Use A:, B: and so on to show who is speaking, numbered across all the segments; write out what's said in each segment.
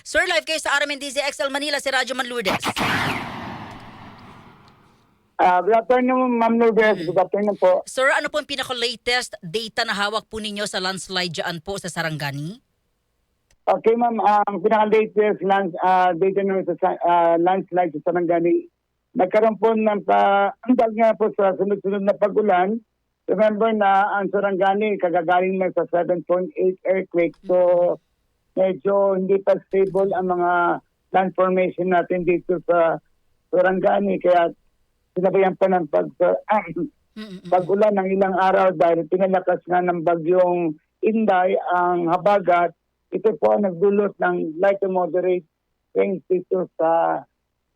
A: Sir, live kayo sa RMNDZ XL Manila, si Radyo Man Lourdes.
B: Good afternoon, Ma'am Lourdes. Good afternoon po.
A: Sir, ano po ang pinaka-latest data na hawak po ninyo sa landslide dyan po sa Sarangani?
B: Okay, ma'am. Ang pinaka-latest data naman sa landslide sa Sarangani, nagkaroon po ng andal nga po sa sunod-sunod na pag-ulan. Remember na ang Sarangani, kagagaling na sa 7.8 earthquake. So, medyo hindi pa stable ang mga land formation natin dito sa Sarangani. Kaya sinabayan pa ng pag-ulan ng ilang araw dahil pinalakas nga ng bagyong Inday ang habagat. Ito po ang nagdulot ng light to moderate rains dito sa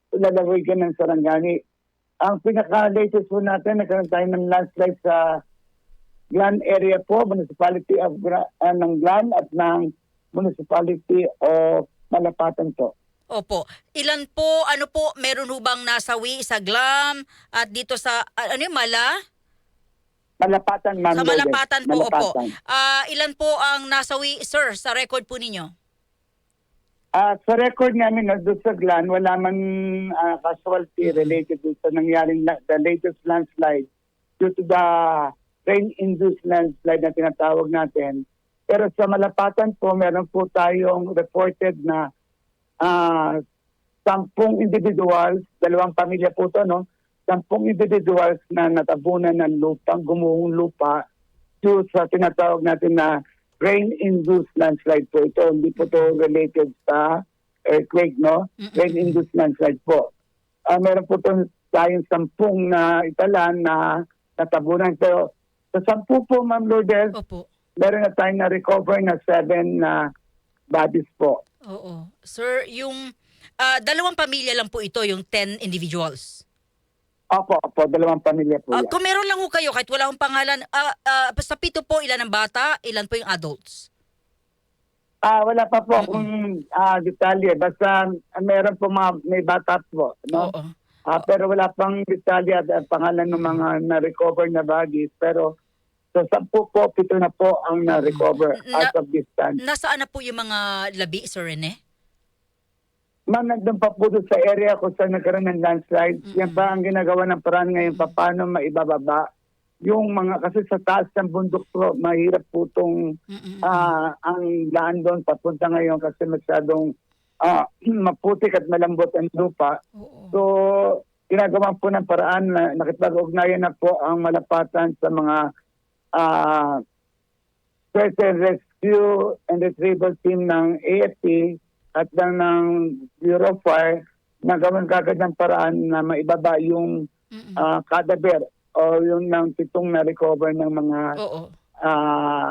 B: lalawigan ng Sarangani. Ang pinaka-latest po natin, nagkaroon tayo ng landslide sa Glan area po, municipality of ng Glan at ng municipality of Malapatan po.
A: Opo. Ilan po, ano po, meron hubang nasawi sa Glam at dito sa,
B: Malapatan, ma'am.
A: Sa Malapatan po, opo.
B: Malapatan.
A: Ilan po ang nasawi, sir, sa record po ninyo?
B: Sa record namin doon sa Glan, wala man casualty related doon sa nangyaring the latest landslide due to the rain-induced landslide na tinatawag natin. Pero sa Malapatan po, meron po tayong reported na 10 individuals, 2 pamilya po ito, no? 10 individuals na natabunan ng lupang, gumuhong lupa due sa tinatawag natin na rain-induced landslide po ito. Hindi po ito related sa earthquake, no? Rain-induced landslide po. Meron po tayong 10 na italan na natabunan. Pero sa 10 po, Ma'am Lourdes,
A: Opo.
B: meron na tayong na-recover na 7 na bodies po.
A: Oo. Sir, yung 2 pamilya lang po ito, yung 10 individuals.
B: Opo, 2 pamilya po yan.
A: Kung meron lang ho kayo, kahit wala akong pangalan, sa 7 po, ilan ang bata, ilan po yung adults?
B: Wala pa po akong detalye. Basta meron po may bata po. No?
A: Oo.
B: Pero wala pang detalye at pangalan ng mga na-recover na bodies. Pero sa 10 po, 7 na po ang na-recover as of this time.
A: Nasaan na po yung mga labi, Sir Rene?
B: Ma'am, nandun pa po doon sa area kung saan nagkaroon ng landslide. Yan pa ang ginagawa ng paraan ngayon paano maibababa. Yung mga, kasi sa taas ng bundok po, mahirap po itong ang daan doon papunta ngayon kasi masyadong maputik at malambot ang lupa.
A: Oo.
B: So, ginagawa po ng paraan na nakipag-ugnayan na po ang Malapatan sa mga search and rescue and retrieval team ng AFP at ng Bureau of Fire na gawin kagad ng paraan na maibaba yung cadaver o yung ng 7 na recover ng mga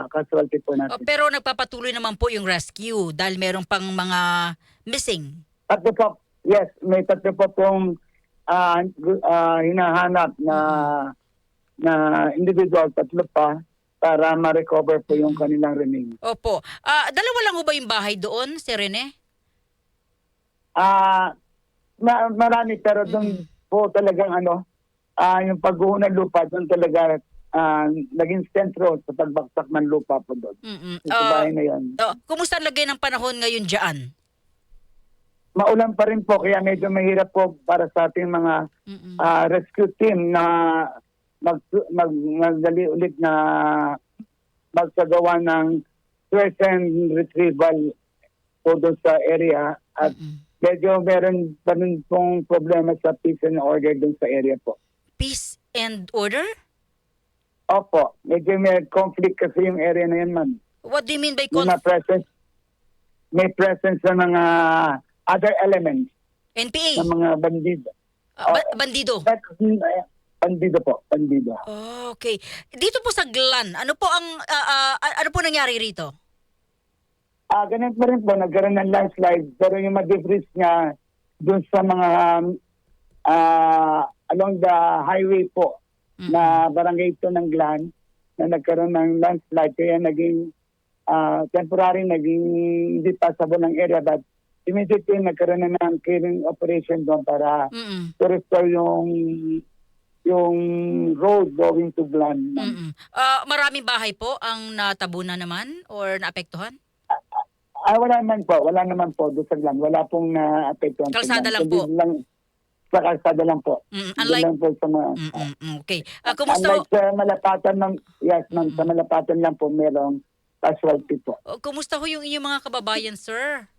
B: casualty po natin.
A: Pero nagpapatuloy naman po yung rescue dahil meron pang mga missing.
B: 3 po, yes, may 3 po pong hinahanap na individual, 3 pa para ma-recover po yung kanilang remaining.
A: Opo. 2 lang ho ba yung bahay doon, Sir Rene?
B: Marami pero doon po talagang yung pagguho ng lupa doon talaga naging sentro sa pagbaksak ng lupa po doon. Sa bahay na yun.
A: Kumusta ang lagay ng panahon ngayon dyan?
B: Maulan pa rin po kaya medyo mahirap po para sa ating mga rescue team na magdali ulit na magsagawa ng search and retrieval po doon sa area at medyo meron pa rin pong problema sa peace and order doon sa area po.
A: Peace and order?
B: Opo, medyo may conflict kasi yung area na yan, ma'am.
A: What do you mean by
B: May presence ng mga other elements
A: NPA?
B: ng mga bandido.
A: Bandido?
B: Bandido po, bandido.
A: Okay. Dito po sa Glan, ano po ang ano po nangyari rito?
B: Ganun pa rin po, nagkaroon ng landslide pero yung ma-debris niya doon sa mga along the highway po na barangay ito ng Glan na nagkaroon ng landslide kaya naging temporary, naging hindi passable ng area but immediately nagkaroon na ng clearing operation doon para to restore yung road going to Glan.
A: Maraming bahay po ang natabunan naman or naapektuhan?
B: Wala naman po doon sa Glan. Wala pong na-apektuhan.
A: Kalsada lang po.
B: Sa kalsada lang po.
A: Unlike,
B: Doon lang po sa mga...
A: okay. Kumusta ho,
B: unlike sa Malapatan sa Malapatan lang po merong casualty po.
A: kumusta ho yung inyong mga kababayan, sir?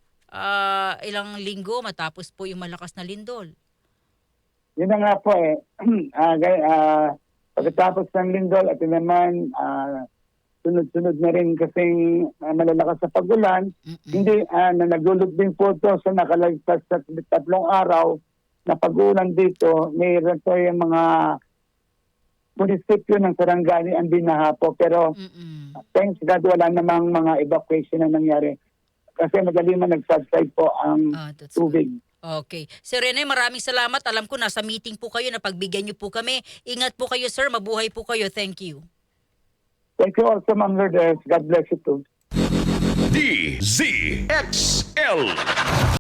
A: Ilang linggo matapos po yung malakas na lindol.
B: Yun na nga po pagkatapos ng lindol at yun naman sunod-sunod na rin kasing malalakas sa pagulan. Hindi nagulog din po ito sa nakalagpas sa 3 araw na pag-ulan dito. Mayroon po yung mga munisipyo ng Sarangani ang binaha po. Pero thanks God wala namang mga evacuation na nangyari. Kasi madali man nag-subside po ang
A: That's
B: tubig.
A: Okay. Sir Rene, maraming salamat. Alam ko nasa meeting po kayo na pagbigyan niyo po kami. Ingat po kayo, sir. Mabuhay po kayo. Thank you.
B: Thank you also, Ma'am Lourdes. God bless you too.
C: DZXL